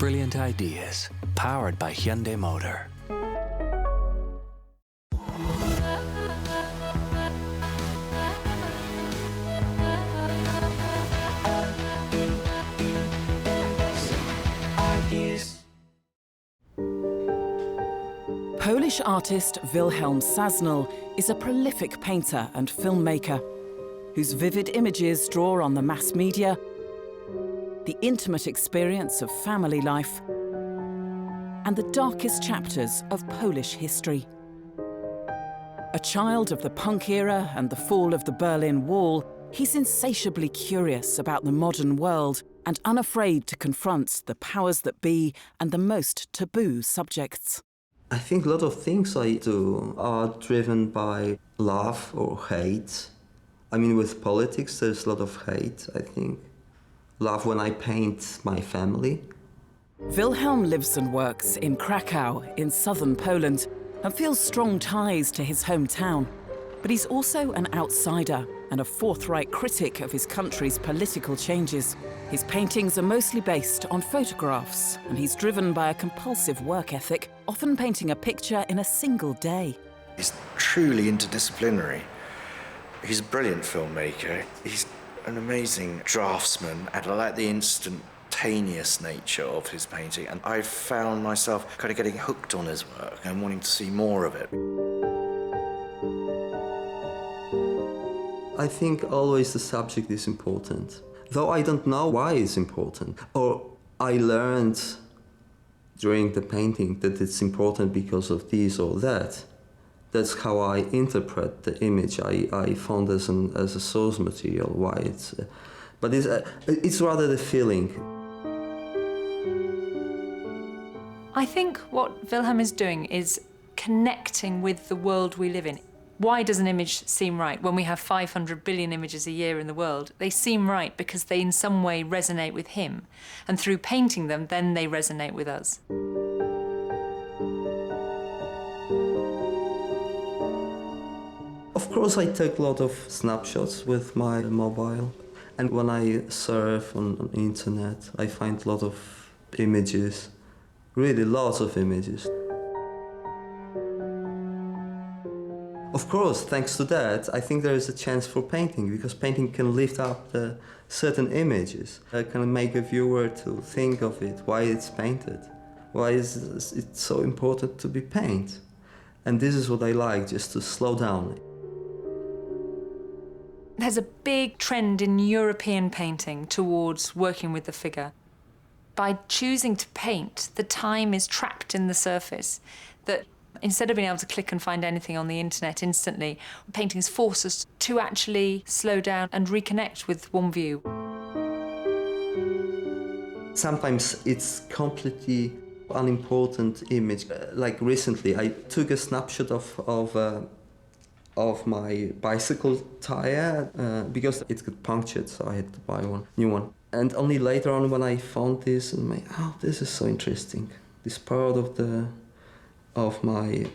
Brilliant ideas, powered by Hyundai Motor. Polish artist Wilhelm Sasnal is a prolific painter and filmmaker whose vivid images draw on the mass media, the intimate experience of family life, and the darkest chapters of Polish history. A child of the punk era and the fall of the Berlin Wall, he's insatiably curious about the modern world and unafraid to confront the powers that be and the most taboo subjects. I think a lot of things I do are driven by love or hate. I mean, with politics, there's a lot of hate, I think. Love when I paint my family. Wilhelm lives and works in Krakow, in southern Poland, and feels strong ties to his hometown. But he's also an outsider and a forthright critic of his country's political changes. His paintings are mostly based on photographs, and he's driven by a compulsive work ethic, often painting a picture in a single day. He's truly interdisciplinary. He's a brilliant filmmaker. He's an amazing draftsman, and I like the instantaneous nature of his painting. And I found myself kind of getting hooked on his work and wanting to see more of it. I think always the subject is important, though I don't know why it's important. Or I learned during the painting that it's important because of this or that. That's how I interpret the image I found as a source material. Why it's, but it's rather the feeling. I think what Wilhelm is doing is connecting with the world we live in. Why does an image seem right when we have 500 billion images a year in the world? They seem right because they in some way resonate with him. And through painting them, then they resonate with us. Of course, I take a lot of snapshots with my mobile. And when I surf on the internet, I find a lot of images, really lots of images. Of course, thanks to that, I think there is a chance for painting, because painting can lift up the certain images. It can make a viewer to think of it, why it's painted, why is it so important to be painted. And this is what I like, just to slow down. There's a big trend in European painting towards working with the figure. By choosing to paint, the time is trapped in the surface, that instead of being able to click and find anything on the internet instantly, paintings force us to actually slow down and reconnect with one view. Sometimes it's completely unimportant image. Like recently, I took a snapshot of my bicycle tire because it got punctured, so I had to buy one new one. And only later on, when I found this, and oh, this is so interesting. This part of my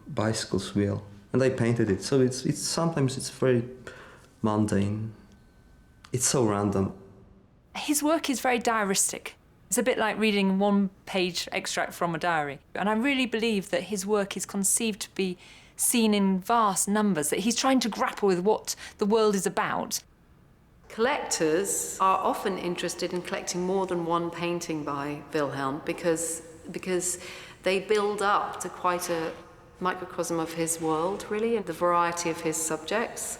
bicycle's wheel, and I painted it. So it's sometimes it's very mundane. It's so random. His work is very diaristic. It's a bit like reading one-page extract from a diary. And I really believe that his work is conceived to be seen in vast numbers, that he's trying to grapple with what the world is about. Collectors are often interested in collecting more than one painting by Wilhelm because they build up to quite a microcosm of his world, really, and the variety of his subjects.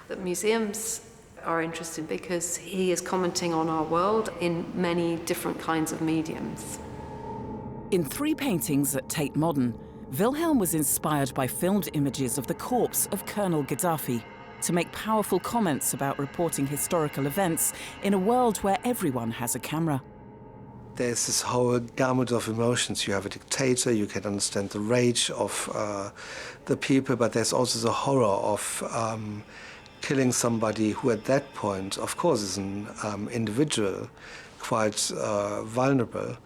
The museums are interested because he is commenting on our world in many different kinds of mediums. In 3 paintings at Tate Modern, Wilhelm was inspired by filmed images of the corpse of Colonel Gaddafi to make powerful comments about reporting historical events in a world where everyone has a camera. There's this whole gamut of emotions. You have a dictator, you can understand the rage of the people, but there's also the horror of killing somebody who at that point, of course, is an individual, quite vulnerable.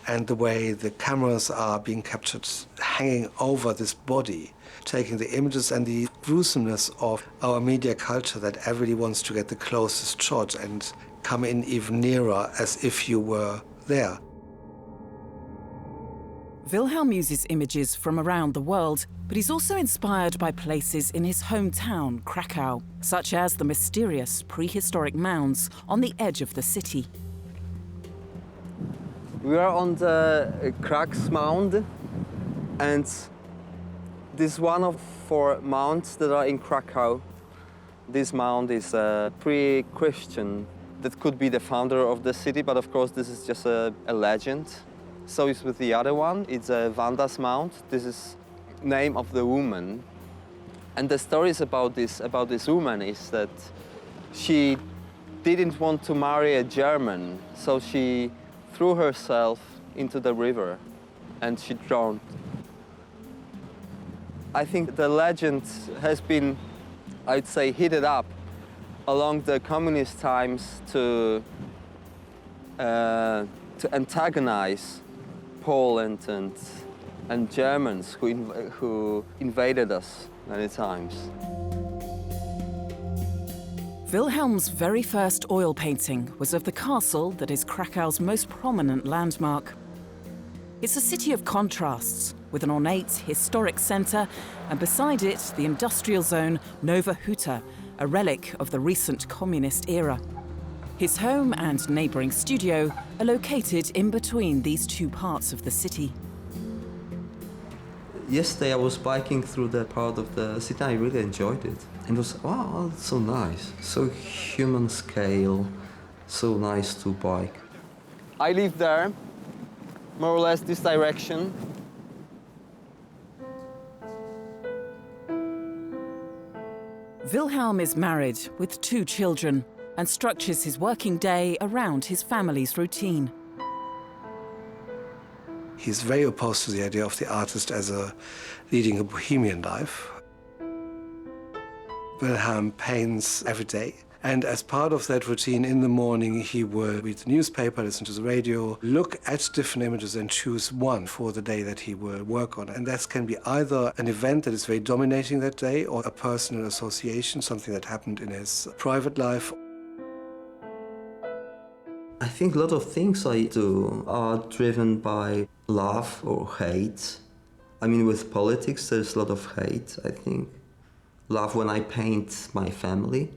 And the way the cameras are being captured hanging over this body, taking the images and the gruesomeness of our media culture that everybody wants to get the closest shot and come in even nearer as if you were there. Wilhelm uses images from around the world, but he's also inspired by places in his hometown, Krakow, such as the mysterious prehistoric mounds on the edge of the city. We are on the Krax Mound, and this is one of 4 mounds that are in Krakow. This mound is pre-Christian. That could be the founder of the city, but of course this is just a legend. So is with the other one. It's a Vanda's Mound. This is name of the woman. And the stories about this woman is that she didn't want to marry a German, so she threw herself into the river and she drowned. I think the legend has been, I'd say, heated up along the communist times to antagonize Poland and Germans who invaded us many times. Wilhelm's very first oil painting was of the castle that is Krakow's most prominent landmark. It's a city of contrasts, with an ornate historic centre, and beside it, the industrial zone Nowa Huta, a relic of the recent communist era. His home and neighbouring studio are located in between these 2 parts of the city. Yesterday I was biking through that part of the city. I really enjoyed it. And it was, wow, it's so nice. So human scale, so nice to bike. I live there, more or less this direction. Wilhelm is married with 2 children and structures his working day around his family's routine. He's very opposed to the idea of the artist as leading a bohemian life. Wilhelm paints every day. And as part of that routine, in the morning, he will read the newspaper, listen to the radio, look at different images and choose one for the day that he will work on. And that can be either an event that is very dominating that day or a personal association, something that happened in his private life. I think a lot of things I do are driven by love or hate. I mean, with politics, there's a lot of hate, I think. Love when I paint my family.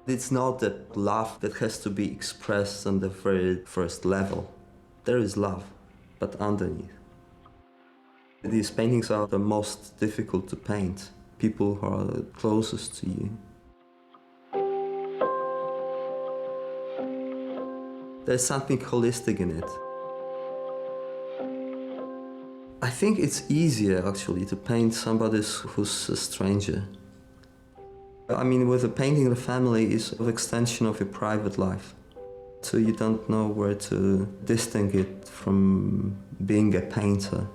It's not that love that has to be expressed on the very first level. There is love, but underneath. These paintings are the most difficult to paint. People who are closest to you. There's something holistic in it. I think it's easier, actually, to paint somebody who's a stranger. I mean, with a painting, the family is an extension of your private life. So you don't know where to distinguish it from being a painter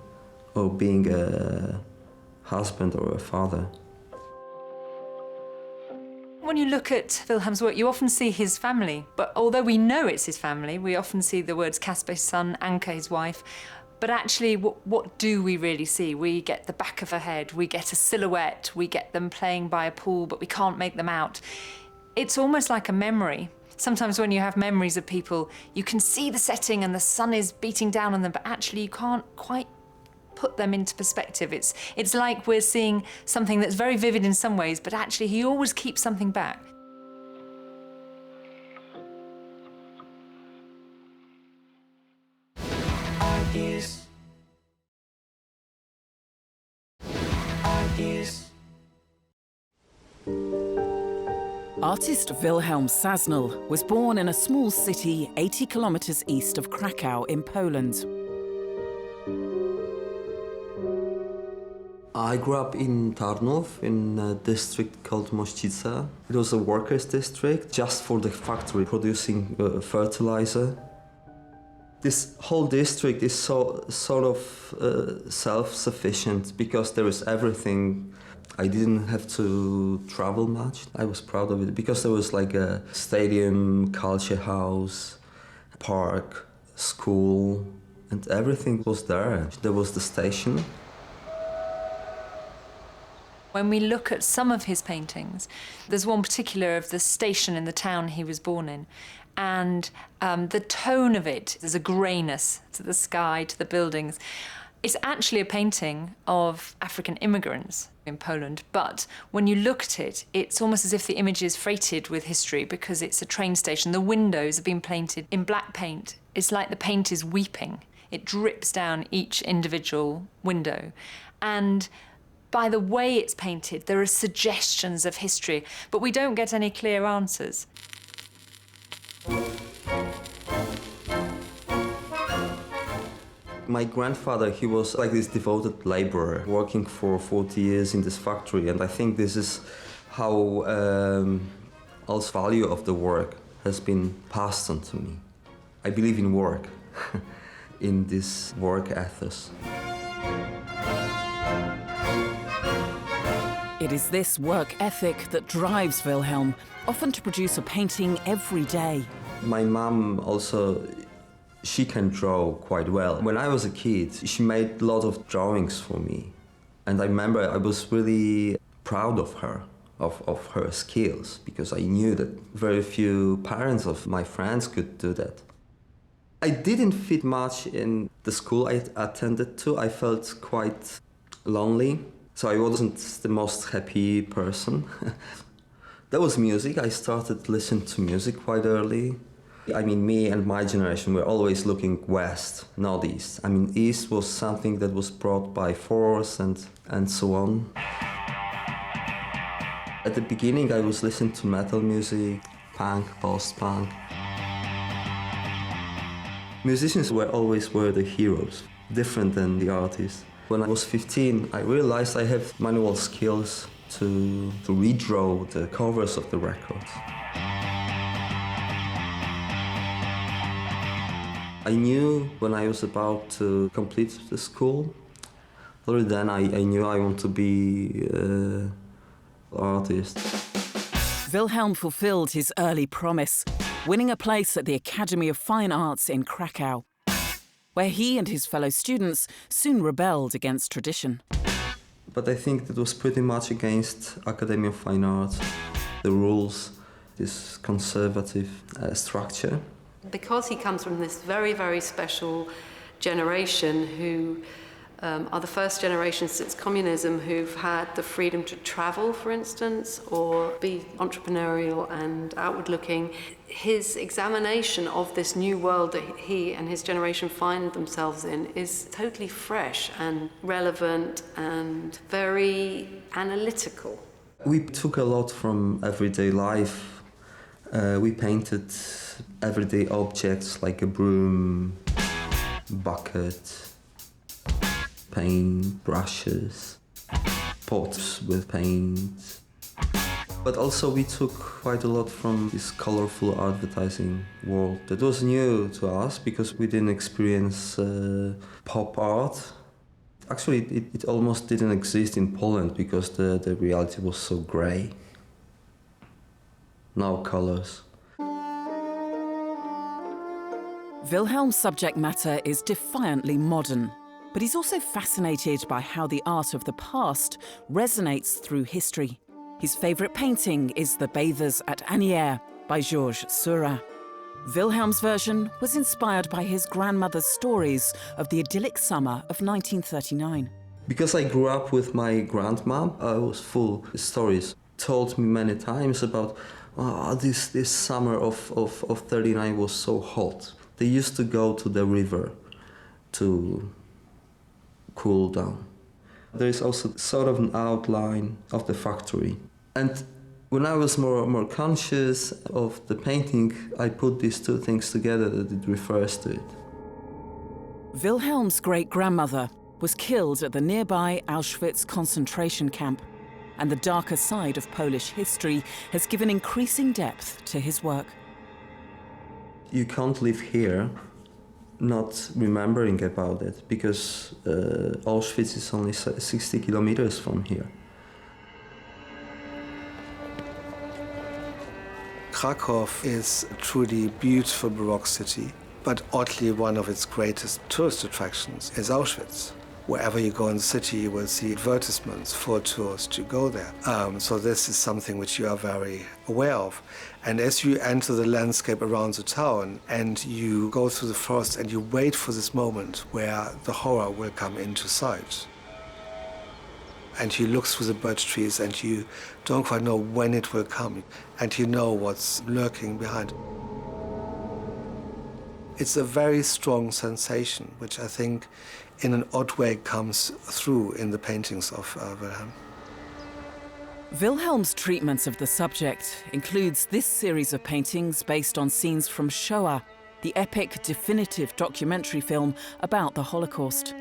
or being a husband or a father. When you look at Wilhelm's work, you often see his family, but although we know it's his family, we often see the words Kasper, his son, Anka, his wife, but actually, what do we really see? We get the back of a head, we get a silhouette, we get them playing by a pool, but we can't make them out. It's almost like a memory. Sometimes when you have memories of people, you can see the setting and the sun is beating down on them, but actually you can't quite put them into perspective. It's like we're seeing something that's very vivid in some ways, but actually he always keeps something back. Artist Wilhelm Sasnal was born in a small city 80 kilometers east of Krakow in Poland. I grew up in Tarnów, in a district called Mościce. It was a workers' district, just for the factory producing fertilizer. This whole district is sort of self-sufficient because there is everything. I didn't have to travel much. I was proud of it because there was like a stadium, culture house, park, school, and everything was there. There was the station. When we look at some of his paintings, there's one particular of the station in the town he was born in, and the tone of it, there's a greyness to the sky, to the buildings. It's actually a painting of African immigrants in Poland, but when you look at it, it's almost as if the image is freighted with history because it's a train station. The windows have been painted in black paint. It's like the paint is weeping. It drips down each individual window. And by the way it's painted, there are suggestions of history, but we don't get any clear answers. My grandfather, he was like this devoted laborer, working for 40 years in this factory, and I think this is how all value of the work has been passed on to me. I believe in work, in this work ethos. It is this work ethic that drives Wilhelm, often to produce a painting every day. My mom also, she can draw quite well. When I was a kid, she made a lot of drawings for me. And I remember I was really proud of her, of her skills, because I knew that very few parents of my friends could do that. I didn't fit much in the school I attended to. I felt quite lonely, so I wasn't the most happy person. There was music. I started listening to music quite early. I mean, me and my generation were always looking west, not east. I mean, east was something that was brought by force and so on. At the beginning, I was listening to metal music, punk, post-punk. Musicians were the heroes, different than the artists. When I was 15, I realized I have manual skills to redraw the covers of the records. I knew when I was about to complete the school, already then I knew I want to be an artist. Wilhelm fulfilled his early promise, winning a place at the Academy of Fine Arts in Krakow, where he and his fellow students soon rebelled against tradition. But I think that was pretty much against Academy of Fine Arts, the rules, this conservative structure. Because he comes from this very, very special generation who are the first generation since communism who've had the freedom to travel, for instance, or be entrepreneurial and outward-looking. His examination of this new world that he and his generation find themselves in is totally fresh and relevant and very analytical. We took a lot from everyday life. We painted everyday objects like a broom, bucket, paint, brushes, pots with paint. But also we took quite a lot from this colorful advertising world that was new to us because we didn't experience pop art. Actually, it almost didn't exist in Poland because the reality was so grey. No colors. Wilhelm's subject matter is defiantly modern, but he's also fascinated by how the art of the past resonates through history. His favourite painting is The Bathers at Asnières by Georges Seurat. Wilhelm's version was inspired by his grandmother's stories of the idyllic summer of 1939. Because I grew up with my grandma, I was full of stories. Told me many times about this summer of 39 was so hot. They used to go to the river to cool down. There is also sort of an outline of the factory. And when I was more conscious of the painting, I put these two things together that it refers to it. Wilhelm's great-grandmother was killed at the nearby Auschwitz concentration camp, and the darker side of Polish history has given increasing depth to his work. You can't live here not remembering about it, because Auschwitz is only 60 kilometers from here. Krakow is a truly beautiful Baroque city, but oddly one of its greatest tourist attractions is Auschwitz. Wherever you go in the city, you will see advertisements for tours to go there. So this is something which you are very aware of. And as you enter the landscape around the town and you go through the forest and you wait for this moment where the horror will come into sight, and you look through the birch trees and you don't quite know when it will come, and you know what's lurking behind. It's a very strong sensation, which I think in an odd way comes through in the paintings of Wilhelm. Wilhelm's treatments of the subject includes this series of paintings based on scenes from Shoah, the epic definitive documentary film about the Holocaust.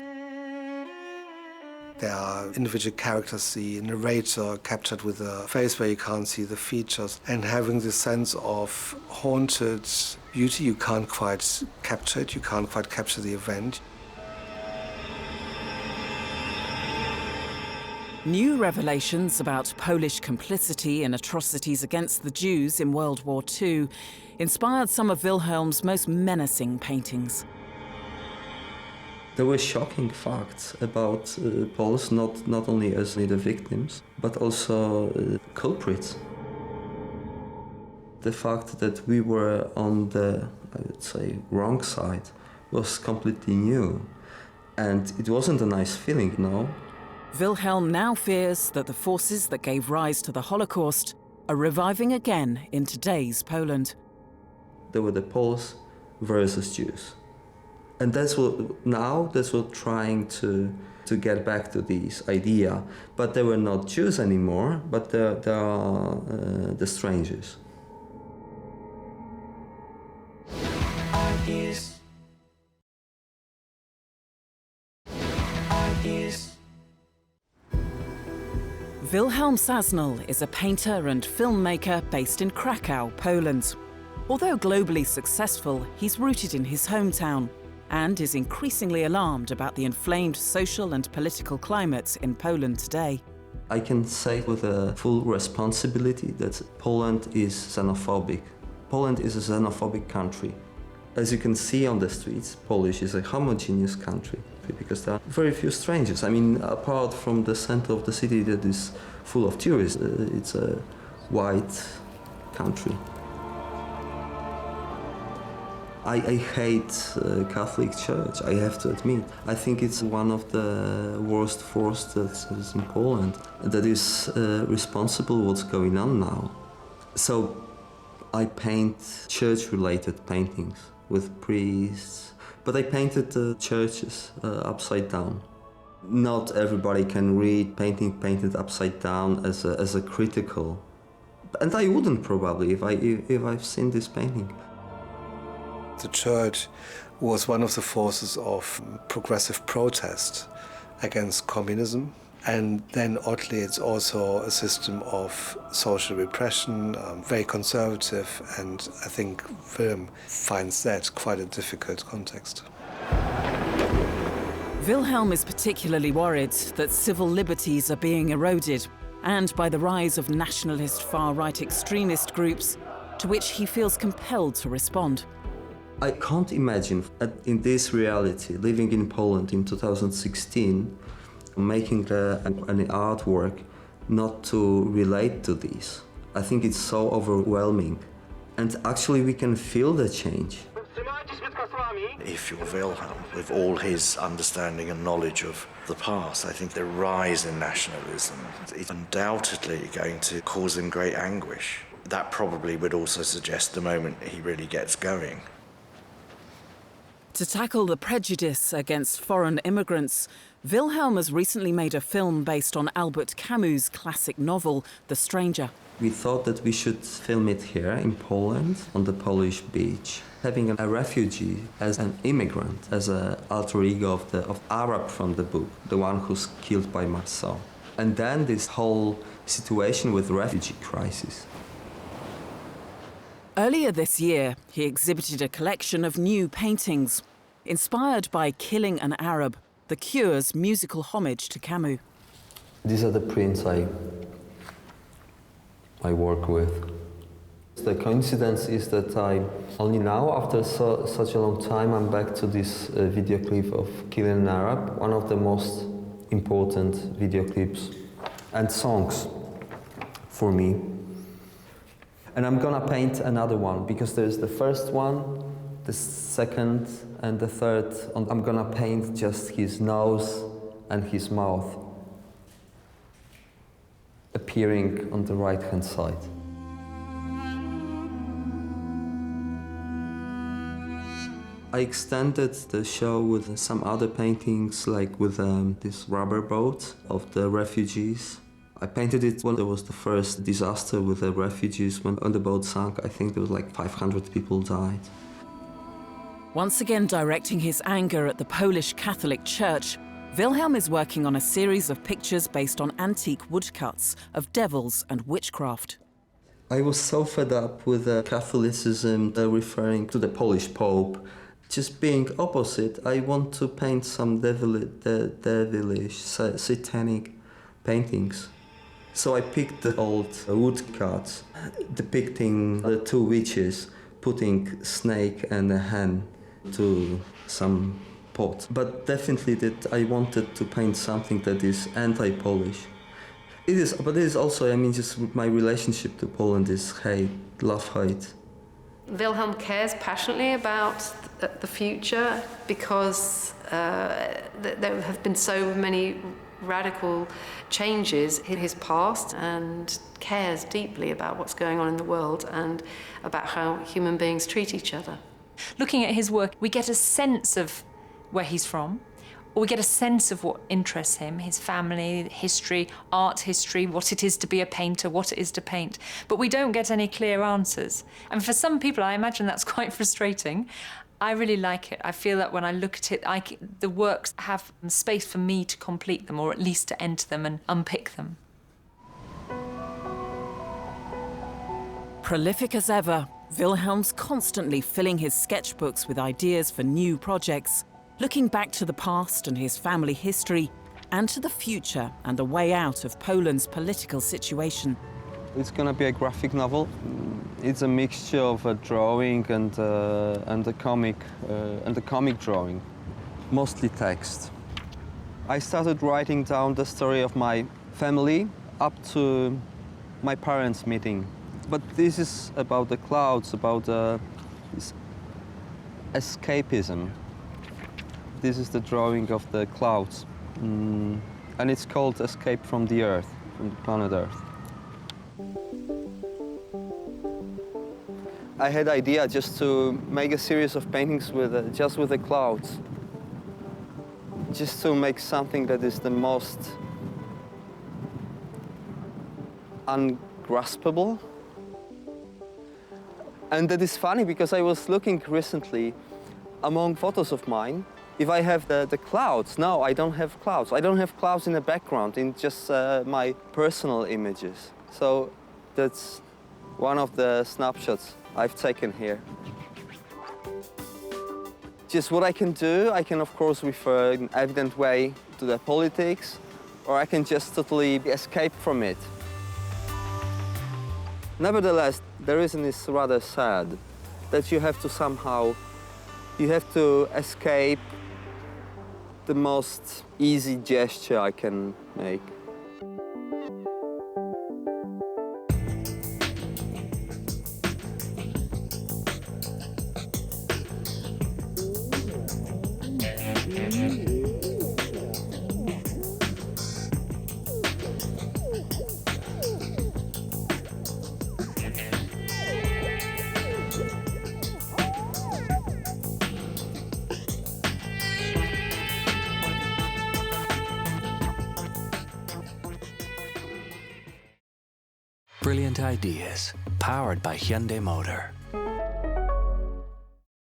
There are individual characters, the narrator captured with a face where you can't see the features, and having this sense of haunted beauty. You can't quite capture it, you can't quite capture the event. New revelations about Polish complicity in atrocities against the Jews in World War II inspired some of Wilhelm's most menacing paintings. There were shocking facts about Poles, not only as the victims, but also culprits. The fact that we were on the, I would say, wrong side was completely new. And it wasn't a nice feeling, no. Wilhelm now fears that the forces that gave rise to the Holocaust are reviving again in today's Poland. There were the Poles versus Jews. And that's what trying to get back to this idea. But they were not Jews anymore, but they are the strangers. Wilhelm Sasnal is a painter and filmmaker based in Krakow, Poland. Although globally successful, he's rooted in his hometown and is increasingly alarmed about the inflamed social and political climates in Poland today. I can say with a full responsibility that Poland is xenophobic. Poland is a xenophobic country. As you can see on the streets, Polish is a homogeneous country because there are very few strangers. I mean, apart from the center of the city that is full of tourists, it's a white country. I hate Catholic Church, I have to admit. I think it's one of the worst forces that is in Poland that is responsible what's going on now. So I paint church-related paintings with priests, but I painted the churches upside down. Not everybody can read painting painted upside down as a critical, and I wouldn't probably if I've seen this painting. The church was one of the forces of progressive protest against communism. And then, oddly, it's also a system of social repression, very conservative, and I think Wilhelm finds that quite a difficult context. Wilhelm is particularly worried that civil liberties are being eroded, and by the rise of nationalist far-right extremist groups, to which he feels compelled to respond. I can't imagine, in this reality, living in Poland in 2016, making an artwork not to relate to this. I think it's so overwhelming. And actually we can feel the change. If you're Wilhelm, with all his understanding and knowledge of the past, I think the rise in nationalism is undoubtedly going to cause him great anguish. That probably would also suggest the moment he really gets going. To tackle the prejudice against foreign immigrants, Wilhelm has recently made a film based on Albert Camus' classic novel, The Stranger. We thought that we should film it here in Poland, on the Polish beach, having a refugee as an immigrant, as an alter ego of Arab from the book, the one who's killed by Marceau. And then this whole situation with refugee crisis. Earlier this year, he exhibited a collection of new paintings, inspired by Killing an Arab, The Cure's musical homage to Camus. These are the prints I work with. The coincidence is that I only now, after such a long time, I'm back to this video clip of Killing an Arab, one of the most important video clips and songs for me. And I'm gonna paint another one, because there's the first one, the second, and the third. I'm gonna paint just his nose and his mouth appearing on the right-hand side. I extended the show with some other paintings, like with this rubber boat of the refugees. I painted it when there was the first disaster with the refugees, when the boat sank. I think there was like 500 people died. Once again directing his anger at the Polish Catholic Church, Wilhelm is working on a series of pictures based on antique woodcuts of devils and witchcraft. I was so fed up with Catholicism, referring to the Polish Pope, just being opposite. I want to paint some devilish, satanic paintings. So I picked the old woodcuts depicting the two witches putting snake and a hen to some pot. But definitely that I wanted to paint something that is anti-Polish. It is, but it is also, I mean, just my relationship to Poland is hate, love-hate. Wilhelm cares passionately about the future because there have been so many radical changes in his past, and cares deeply about what's going on in the world and about how human beings treat each other. Looking at his work, we get a sense of where he's from, or we get a sense of what interests him, his family, history, art history, what it is to be a painter, what it is to paint. But we don't get any clear answers. And for some people, I imagine that's quite frustrating. I really like it. I feel that when I look at it, the works have space for me to complete them, or at least to enter them and unpick them. Prolific as ever, Wilhelm's constantly filling his sketchbooks with ideas for new projects, looking back to the past and his family history, and to the future and the way out of Poland's political situation. It's going to be a graphic novel. It's a mixture of a drawing and a comic drawing, mostly text. I started writing down the story of my family up to my parents' meeting. But this is about the clouds, about this escapism. This is the drawing of the clouds, and it's called Escape from the Earth, from the planet Earth. I had idea just to make a series of paintings with just with the clouds, just to make something that is the most ungraspable. And that is funny because I was looking recently among photos of mine. If I have the clouds, no, I don't have clouds. I don't have clouds in the background, in just my personal images. So that's one of the snapshots I've taken here. Just what I can do, I can of course refer in an evident way to the politics, or I can just totally escape from it. Nevertheless, the reason is rather sad, that you have to somehow, you have to escape the most easy gesture I can make. Brilliant ideas, powered by Hyundai Motor.